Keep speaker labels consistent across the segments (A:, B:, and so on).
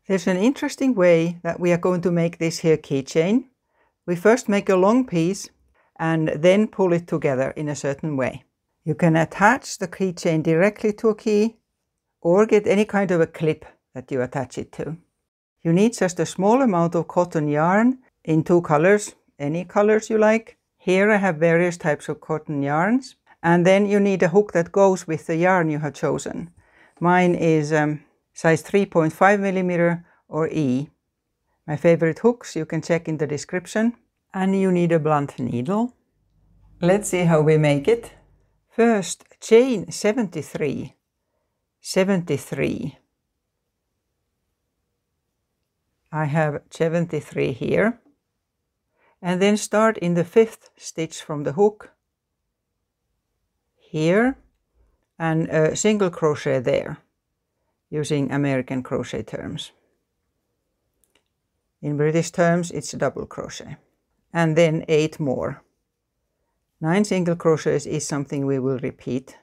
A: There's an interesting way that we are going to make this here keychain. We first make a long piece and then pull it together in a certain way. You can attach the keychain directly to a key or get any kind of a clip that you attach it to. You need just a small amount of cotton yarn in 2 colors, any colors you like. Here I have various types of cotton yarns. And then you need a hook that goes with the yarn you have chosen. Mine is size 3.5 millimeter or E. My favorite hooks you can check in the description. And you need a blunt needle. Let's see how we make it. First, chain 73. 73. I have 73 here. And then start in the 5th stitch from the hook. Here. And a single crochet there. Using American crochet terms. In British terms, it's a double crochet. And then 8 more. 9 single crochets is something we will repeat.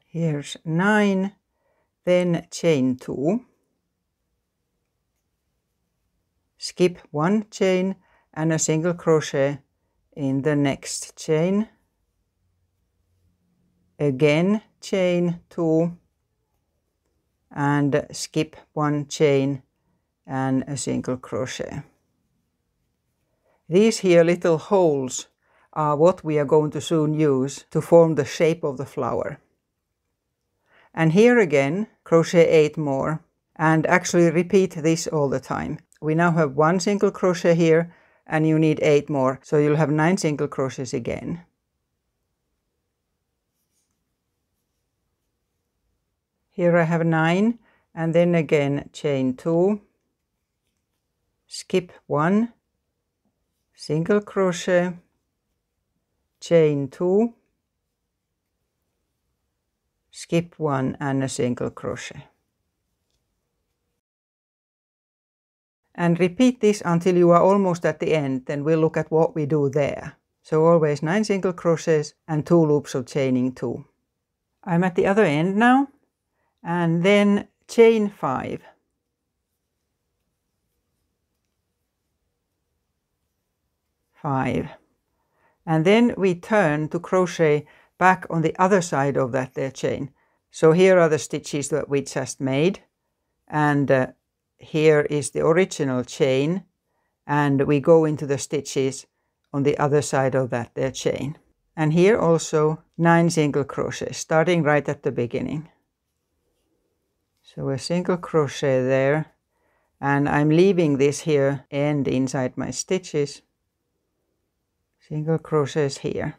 A: Here's 9, then chain 2. Skip 1 chain and a single crochet in the next chain. Again chain 2 and skip 1 chain and a single crochet. These here little holes are what we are going to soon use to form the shape of the flower. And here again crochet 8 more and actually repeat this all the time. We now have 1 single crochet here and you need 8 more, so you'll have 9 single crochets again. Here I have 9 and then again chain 2, skip 1, single crochet, chain 2, skip 1 and a single crochet. And repeat this until you are almost at the end, then we'll look at what we do there. So always 9 single crochets and 2 loops of chaining 2. I'm at the other end now. And then chain 5. And then we turn to crochet back on the other side of that there chain. So here are the stitches that we just made. And here is the original chain. And we go into the stitches on the other side of that there chain. And here also 9 single crochets, starting right at the beginning. So a single crochet there, and I'm leaving this here end inside my stitches. Single crochets here.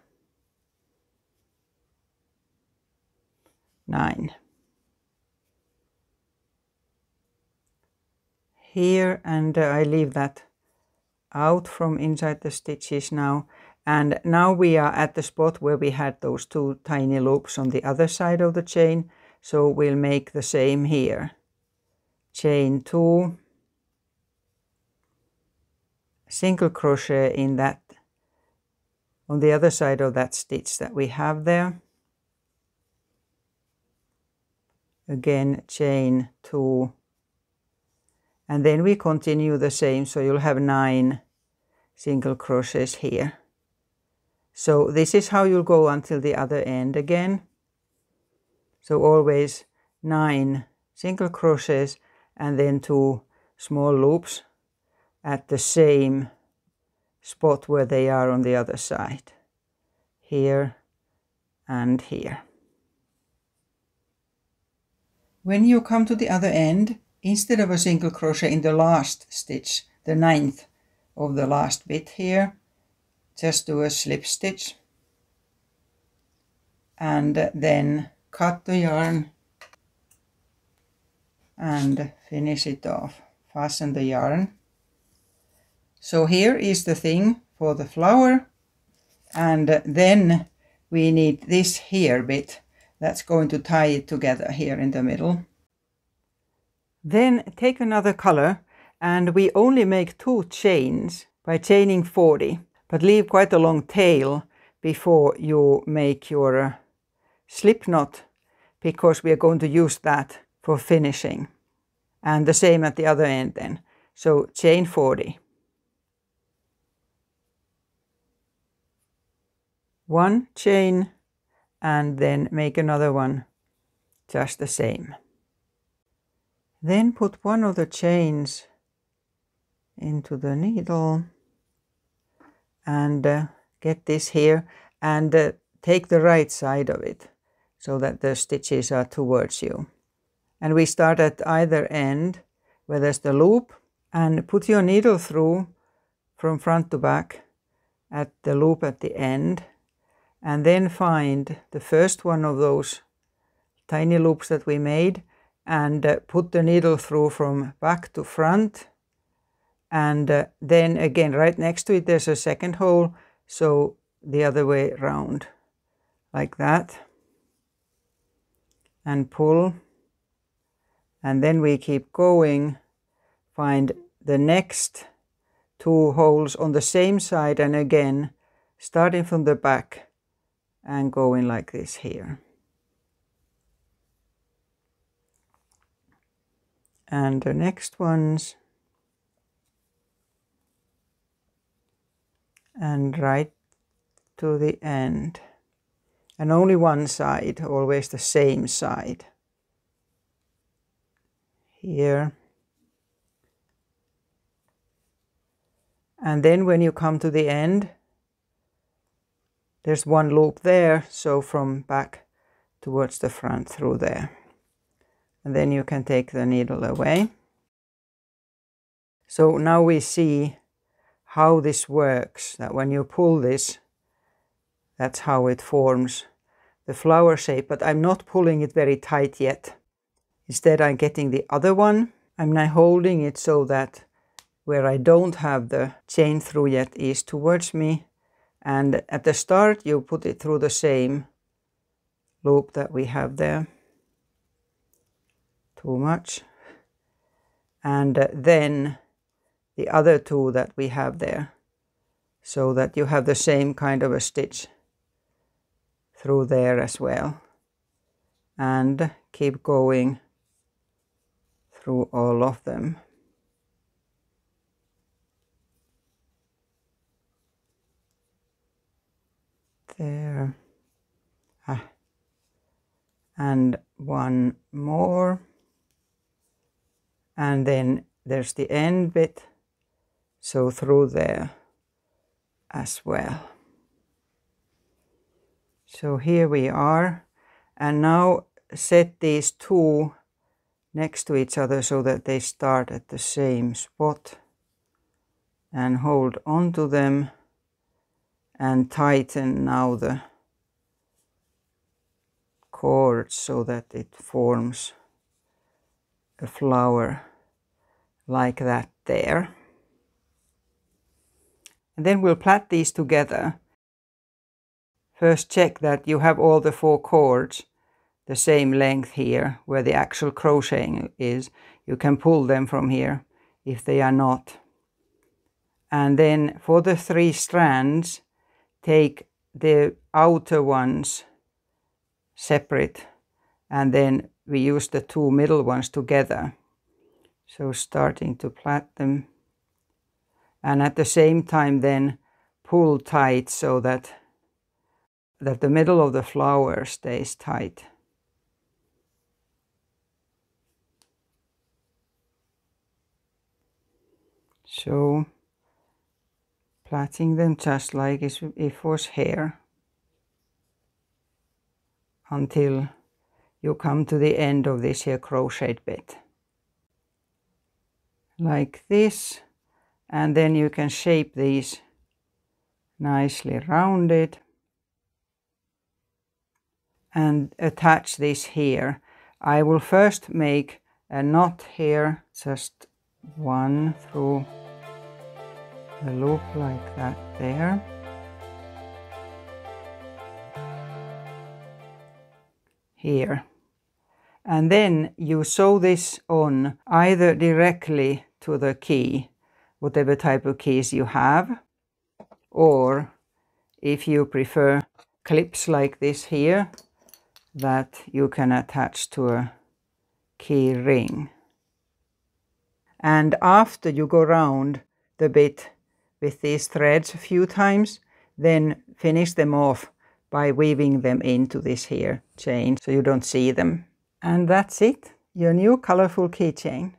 A: 9. Here, and I leave that out from inside the stitches now. And now we are at the spot where we had those 2 tiny loops on the other side of the chain. So we'll make the same here. Chain 2, single crochet in that, on the other side of that stitch that we have there. Again, chain 2. And then we continue the same, so you'll have 9 single crochets here. So this is how you'll go until the other end again. So always 9 single crochets and then 2 small loops at the same spot where they are on the other side. Here and here. When you come to the other end, instead of a single crochet in the last stitch, the 9th of the last bit here, just do a slip stitch and then cut the yarn and finish it off. Fasten the yarn. So here is the thing for the flower, and then we need this here bit that's going to tie it together here in the middle. Then take another color, and we only make 2 chains by chaining 40, but leave quite a long tail before you make your slip knot, because we are going to use that for finishing. And the same at the other end then. So chain 40. 1 chain, and then make another one just the same. Then put one of the chains into the needle and get this here, and take the right side of it so that the stitches are towards you. And we start at either end where there's the loop, and put your needle through from front to back at the loop at the end, and then find the first one of those tiny loops that we made, and put the needle through from back to front, and then again right next to it there's a second hole, so the other way round like that, and pull, and then we keep going, find the next 2 holes on the same side, and again starting from the back and going like this here. And the next ones, and right to the end, and only one side, always the same side. Here, and then when you come to the end, there's one loop there, so from back towards the front through there, and then you can take the needle away. So now we see how this works, that when you pull this, that's how it forms the flower shape, but I'm not pulling it very tight yet. Instead I'm getting the other one. I'm now holding it so that where I don't have the chain through yet is towards me, and at the start you put it through the same loop that we have there. Too much. And then the other 2 that we have there, so that you have the same kind of a stitch through there as well, and keep going through all of them. There, and one more, and then there's the end bit, so through there as well. So here we are, and now set these 2 next to each other so that they start at the same spot, and hold on to them and tighten now the cords so that it forms a flower like that there. And then we'll plait these together. First check that you have all the 4 cords the same length here where the actual crocheting is. You can pull them from here if they are not. And then for the 3 strands, take the outer ones separate, and then we use the 2 middle ones together. So starting to plait them, and at the same time then pull tight so that the middle of the flower stays tight. So plaiting them just like if it was hair until you come to the end of this here crocheted bit. Like this, and then you can shape these nicely rounded and attach this here. I will first make a knot here, just 1 through the loop like that there. Here. And then you sew this on either directly to the key, whatever type of keys you have, or if you prefer clips like this here that you can attach to a key ring. And after you go round the bit with these threads a few times, then finish them off by weaving them into this here chain so you don't see them. And that's it, your new colorful keychain.